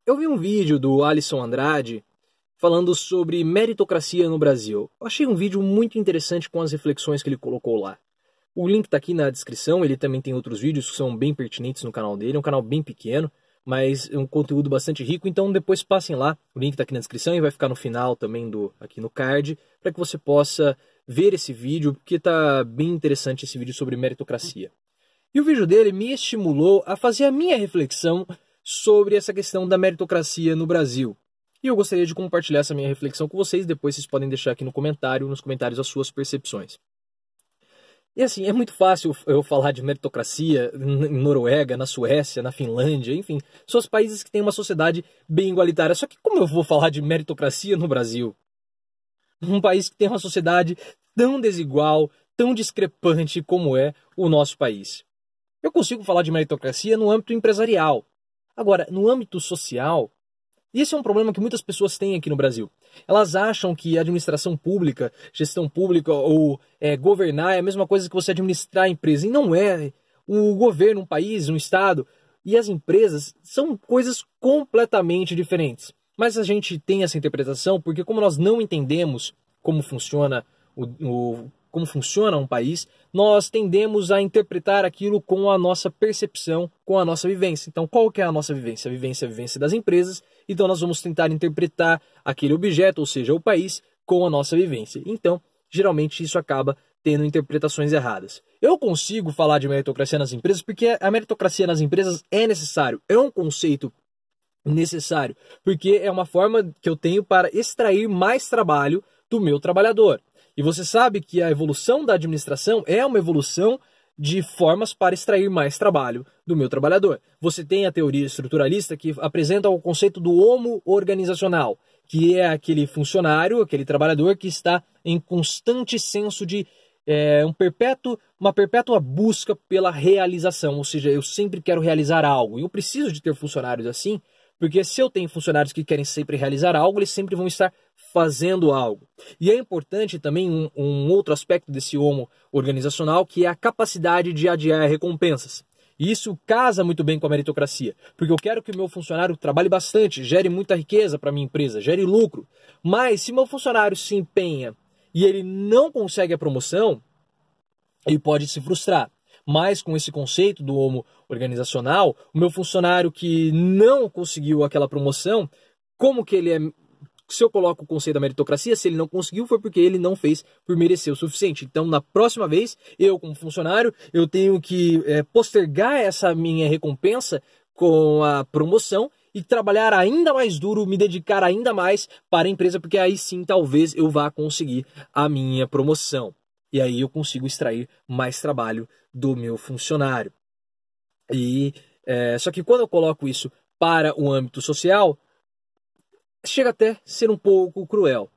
Eu vi um vídeo do Alisson Andrade falando sobre meritocracia no Brasil. Eu achei um vídeo muito interessante com as reflexões que ele colocou lá. O link está aqui na descrição, ele também tem outros vídeos que são bem pertinentes no canal dele, é um canal bem pequeno, mas é um conteúdo bastante rico, então depois passem lá, o link está aqui na descrição e vai ficar no final também aqui no card, para que você possa ver esse vídeo, porque está bem interessante esse vídeo sobre meritocracia. E o vídeo dele me estimulou a fazer a minha reflexão sobre essa questão da meritocracia no Brasil. E eu gostaria de compartilhar essa minha reflexão com vocês, depois vocês podem deixar aqui nos comentários as suas percepções. E assim, é muito fácil eu falar de meritocracia em Noruega, na Suécia, na Finlândia, enfim, são os países que têm uma sociedade bem igualitária. Só que como eu vou falar de meritocracia no Brasil? Um país que tem uma sociedade tão desigual, tão discrepante como é o nosso país. Eu consigo falar de meritocracia no âmbito empresarial. Agora, no âmbito social, e esse é um problema que muitas pessoas têm aqui no Brasil. Elas acham que administração pública, gestão pública ou governar é a mesma coisa que você administrar a empresa. E não é. O governo, um país, um estado e as empresas são coisas completamente diferentes. Mas a gente tem essa interpretação porque como nós não entendemos como funciona como funciona um país, nós tendemos a interpretar aquilo com a nossa percepção, com a nossa vivência. Então, qual que é a nossa vivência? A vivência é a vivência das empresas, então nós vamos tentar interpretar aquele objeto, ou seja, o país, com a nossa vivência. Então, geralmente isso acaba tendo interpretações erradas. Eu consigo falar de meritocracia nas empresas porque a meritocracia nas empresas é necessário, é um conceito necessário, porque é uma forma que eu tenho para extrair mais trabalho do meu trabalhador. E você sabe que a evolução da administração é uma evolução de formas para extrair mais trabalho do meu trabalhador. Você tem a teoria estruturalista que apresenta o conceito do homo organizacional, que é aquele funcionário, aquele trabalhador que está em constante senso de uma perpétua busca pela realização, ou seja, eu sempre quero realizar algo. E eu preciso de ter funcionários assim, porque se eu tenho funcionários que querem sempre realizar algo, eles sempre vão estar fazendo algo. E é importante também um outro aspecto desse homo organizacional, que é a capacidade de adiar recompensas. E isso casa muito bem com a meritocracia, porque eu quero que o meu funcionário trabalhe bastante, gere muita riqueza para a minha empresa, gere lucro. Mas se meu funcionário se empenha e ele não consegue a promoção, ele pode se frustrar. Mas com esse conceito do homo organizacional, o meu funcionário que não conseguiu aquela promoção, como que ele é... Se eu coloco o conceito da meritocracia, se ele não conseguiu, foi porque ele não fez por merecer o suficiente. Então, na próxima vez, eu como funcionário, eu tenho que postergar essa minha recompensa com a promoção e trabalhar ainda mais duro, me dedicar ainda mais para a empresa, porque aí sim, talvez eu vá conseguir a minha promoção. E aí eu consigo extrair mais trabalho do meu funcionário. Só que quando eu coloco isso para o âmbito social, chega até a ser um pouco cruel.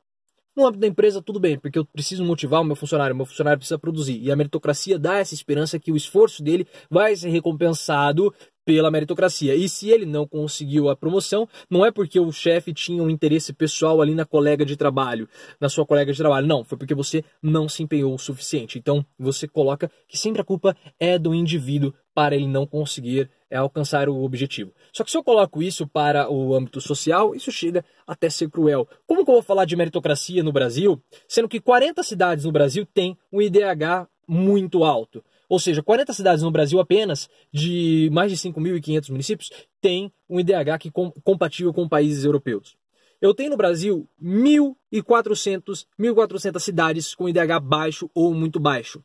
No âmbito da empresa, tudo bem, porque eu preciso motivar o meu funcionário precisa produzir. E a meritocracia dá essa esperança que o esforço dele vai ser recompensado pela meritocracia. E se ele não conseguiu a promoção, não é porque o chefe tinha um interesse pessoal ali na colega de trabalho, na sua colega de trabalho. Não, foi porque você não se empenhou o suficiente. Então, você coloca que sempre a culpa é do indivíduo para ele não conseguir alcançar o objetivo. Só que se eu coloco isso para o âmbito social, isso chega até a ser cruel. Como que eu vou falar de meritocracia no Brasil, sendo que 40 cidades no Brasil têm um IDH muito alto? Ou seja, 40 cidades no Brasil apenas, de mais de 5.500 municípios, têm um IDH que compatível com países europeus. Eu tenho no Brasil 1.400 cidades com IDH baixo ou muito baixo.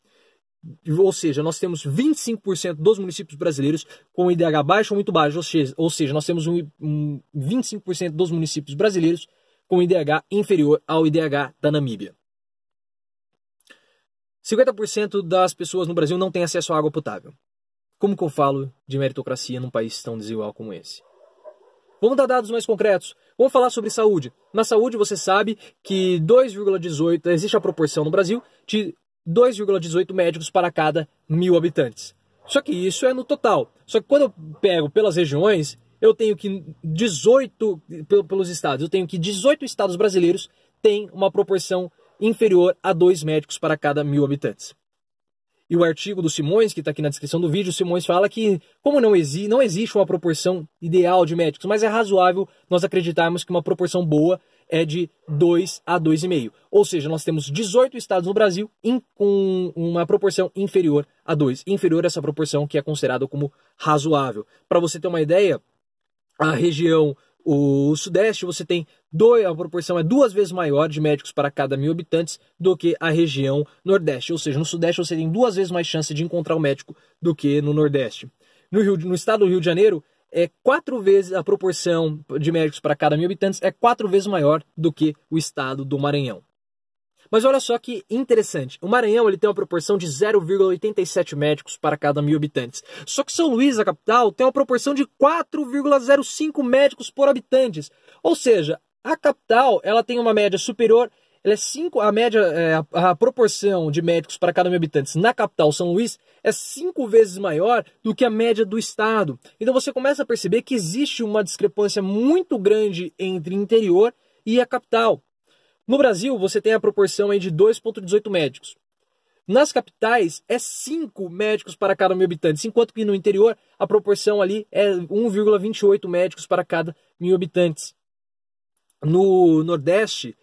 Ou seja, nós temos 25% dos municípios brasileiros com IDH baixo ou muito baixo. Ou seja, nós temos 25% dos municípios brasileiros com IDH inferior ao IDH da Namíbia. 50% das pessoas no Brasil não têm acesso à água potável. Como que eu falo de meritocracia num país tão desigual como esse? Vamos dar dados mais concretos. Vamos falar sobre saúde. Na saúde, você sabe que 2,18... Existe a proporção no Brasil de 2,18 médicos para cada 1.000 habitantes. Só que isso é no total. Só que quando eu pego pelas regiões, eu tenho que 18... Pelos estados, eu tenho que 18 estados brasileiros têm uma proporção inferior a 2 médicos para cada 1.000 habitantes. E o artigo do Simões, que está aqui na descrição do vídeo, o Simões fala que, como não existe uma proporção ideal de médicos, mas é razoável nós acreditarmos que uma proporção boa é de 2 a 2,5. Ou seja, nós temos 18 estados no Brasil com uma proporção inferior a 2. Inferior a essa proporção que é considerada como razoável. Para você ter uma ideia, a região, o Sudeste, você tem a proporção é 2 vezes maior de médicos para cada 1.000 habitantes do que a região Nordeste. Ou seja, no Sudeste você tem 2 vezes mais chance de encontrar um médico do que no Nordeste. No estado do Rio de Janeiro, 4 vezes a proporção de médicos para cada 1.000 habitantes é 4 vezes maior do que o estado do Maranhão. Mas olha só que interessante, o Maranhão ele tem uma proporção de 0,87 médicos para cada 1.000 habitantes. Só que São Luís, a capital, tem uma proporção de 4,05 médicos por habitantes. Ou seja, a capital ela tem uma média superior, a proporção de médicos para cada 1.000 habitantes na capital São Luís é 5 vezes maior do que a média do estado. Então você começa a perceber que existe uma discrepância muito grande entre interior e a capital. No Brasil, você tem a proporção aí de 2,18 médicos. Nas capitais, é 5 médicos para cada 1.000 habitantes, enquanto que no interior, a proporção ali é 1,28 médicos para cada 1.000 habitantes. No Nordeste,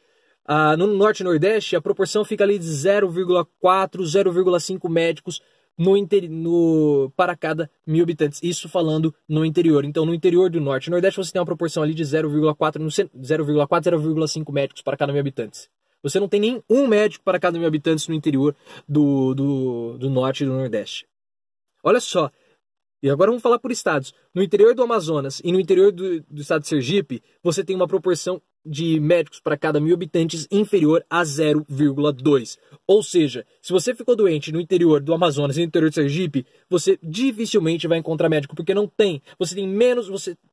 no Norte e Nordeste, a proporção fica ali de 0,4, 0,5 médicos para cada 1.000 habitantes. Isso falando no interior. Então, no interior do Norte e Nordeste, você tem uma proporção ali de 0,4, 0,5 médicos para cada 1.000 habitantes. Você não tem nem um médico para cada 1.000 habitantes no interior do Norte e do Nordeste. Olha só. E agora vamos falar por estados. No interior do Amazonas e no interior do estado de Sergipe, você tem uma proporção de médicos para cada 1.000 habitantes inferior a 0,2. Ou seja, se você ficou doente no interior do Amazonas e no interior de Sergipe, você dificilmente vai encontrar médico, porque não tem. Você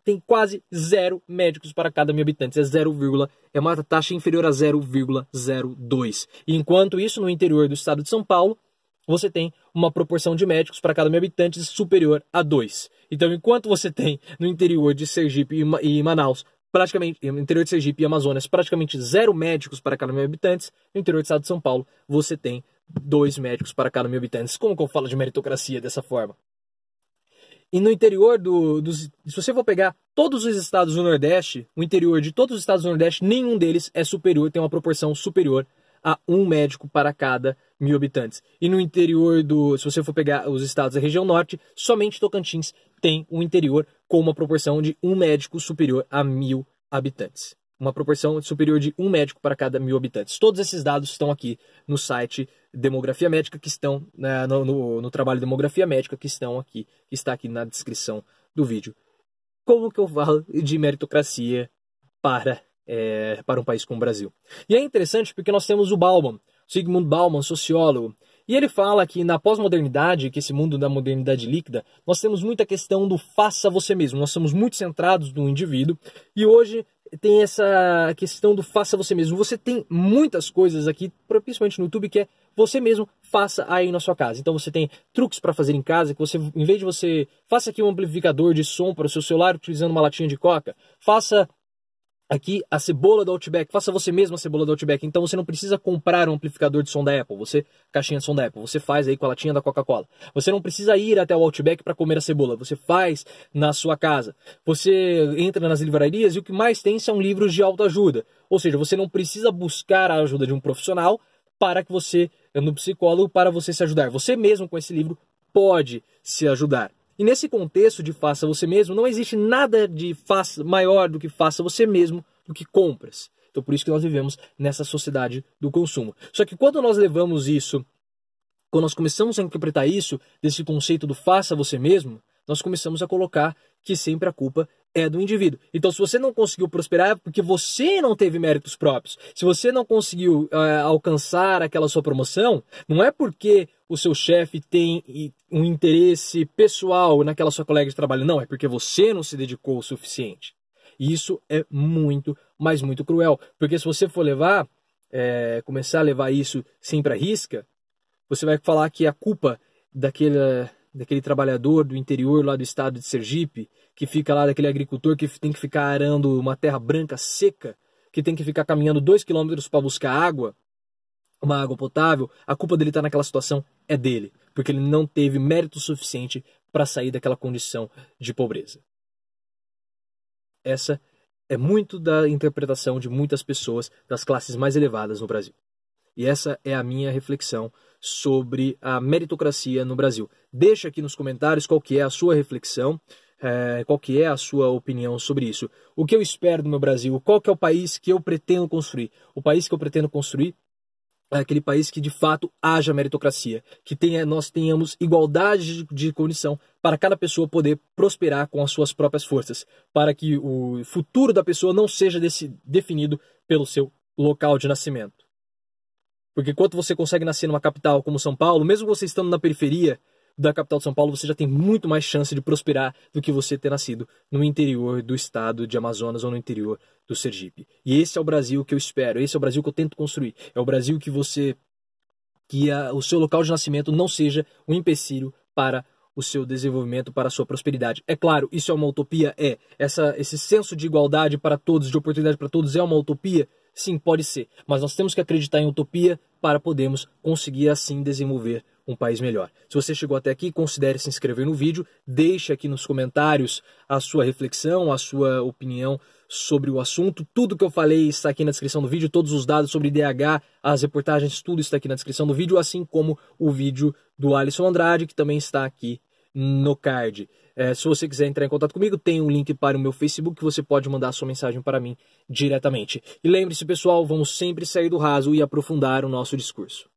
tem quase 0 médicos para cada 1.000 habitantes. É uma taxa inferior a 0,02. Enquanto isso, no interior do estado de São Paulo, você tem uma proporção de médicos para cada 1.000 habitantes superior a 2. Então, enquanto você tem no interior de Sergipe e Manaus, no interior de Sergipe e Amazonas, praticamente 0 médicos para cada 1.000 habitantes, no interior do estado de São Paulo, você tem 2 médicos para cada 1.000 habitantes. Como que eu falo de meritocracia dessa forma? E no interior se você for pegar todos os estados do Nordeste, o interior de todos os estados do Nordeste, nenhum deles é superior, tem uma proporção superior a 1 médico para cada 1.000 habitantes. E no interior se você for pegar os estados da região norte, somente Tocantins tem um interior com uma proporção de 1 médico superior a 1.000 habitantes. Uma proporção superior de 1 médico para cada 1.000 habitantes. Todos esses dados estão aqui no site Demografia Médica, que estão no trabalho Demografia Médica, que está aqui na descrição do vídeo. Como que eu falo de meritocracia para um país como o Brasil? E é interessante porque nós temos o Bauman, Zygmunt Bauman, sociólogo, e ele fala que na pós-modernidade, que esse mundo da modernidade líquida, nós temos muita questão do faça você mesmo, nós somos muito centrados no indivíduo, e hoje tem essa questão do faça você mesmo. Você tem muitas coisas aqui, principalmente no YouTube, que é você mesmo faça aí na sua casa. Então você tem truques para fazer em casa, que você, em vez de você, faça aqui um amplificador de som para o seu celular utilizando uma latinha de coca, faça aqui a cebola do Outback, faça você mesmo a cebola do Outback. Então você não precisa comprar um amplificador de som da Apple, caixinha de som da Apple, você faz aí com a latinha da Coca-Cola. Você não precisa ir até o Outback para comer a cebola, você faz na sua casa. Você entra nas livrarias e o que mais tem são livros de autoajuda. Ou seja, você não precisa buscar a ajuda de um profissional no psicólogo, para você se ajudar. Você mesmo com esse livro pode se ajudar. E nesse contexto de faça você mesmo, não existe nada de maior do que faça você mesmo do que compras. Então por isso que nós vivemos nessa sociedade do consumo. Só que quando nós começamos a interpretar isso, desse conceito do faça você mesmo, nós começamos a colocar que sempre a culpa é do indivíduo. Então, se você não conseguiu prosperar, é porque você não teve méritos próprios. Se você não conseguiu alcançar aquela sua promoção, não é porque o seu chefe tem um interesse pessoal naquela sua colega de trabalho. Não, é porque você não se dedicou o suficiente. E isso é muito, mas muito cruel. Porque se você for começar a levar isso sempre à risca, você vai falar que a culpa daquele trabalhador do interior lá do estado de Sergipe, que fica lá, daquele agricultor que tem que ficar arando uma terra branca seca, que tem que ficar caminhando 2 quilômetros para buscar água, uma água potável, a culpa dele estar naquela situação é dele. porque ele não teve mérito suficiente para sair daquela condição de pobreza. Essa é muito da interpretação de muitas pessoas das classes mais elevadas no Brasil. E essa é a minha reflexão sobre a meritocracia no Brasil. Deixa aqui nos comentários qual que é a sua reflexão, qual que é a sua opinião sobre isso. O que eu espero do meu Brasil, qual que é o país que eu pretendo construir. O país que eu pretendo construir é aquele país que de fato haja meritocracia, que nós tenhamos igualdade de condição para cada pessoa poder prosperar com as suas próprias forças, para que o futuro da pessoa não seja definido pelo seu local de nascimento. Porque enquanto você consegue nascer numa capital como São Paulo, mesmo você estando na periferia da capital de São Paulo, você já tem muito mais chance de prosperar do que você ter nascido no interior do estado de Amazonas ou no interior do Sergipe. E esse é o Brasil que eu espero, esse é o Brasil que eu tento construir. É o Brasil que o seu local de nascimento não seja um empecilho para o seu desenvolvimento, para a sua prosperidade. É claro, isso é uma utopia? Esse senso de igualdade para todos, de oportunidade para todos, é uma utopia? Sim, pode ser. Mas nós temos que acreditar em utopia para podermos conseguir assim desenvolver um país melhor. Se você chegou até aqui, considere se inscrever no vídeo, deixe aqui nos comentários a sua reflexão, a sua opinião sobre o assunto. Tudo que eu falei está aqui na descrição do vídeo, todos os dados sobre IDH, as reportagens, tudo está aqui na descrição do vídeo, assim como o vídeo do Alisson Andrade, que também está aqui no card. Se você quiser entrar em contato comigo, tem um link para o meu Facebook que você pode mandar sua mensagem para mim diretamente. E lembre-se, pessoal, vamos sempre sair do raso e aprofundar o nosso discurso.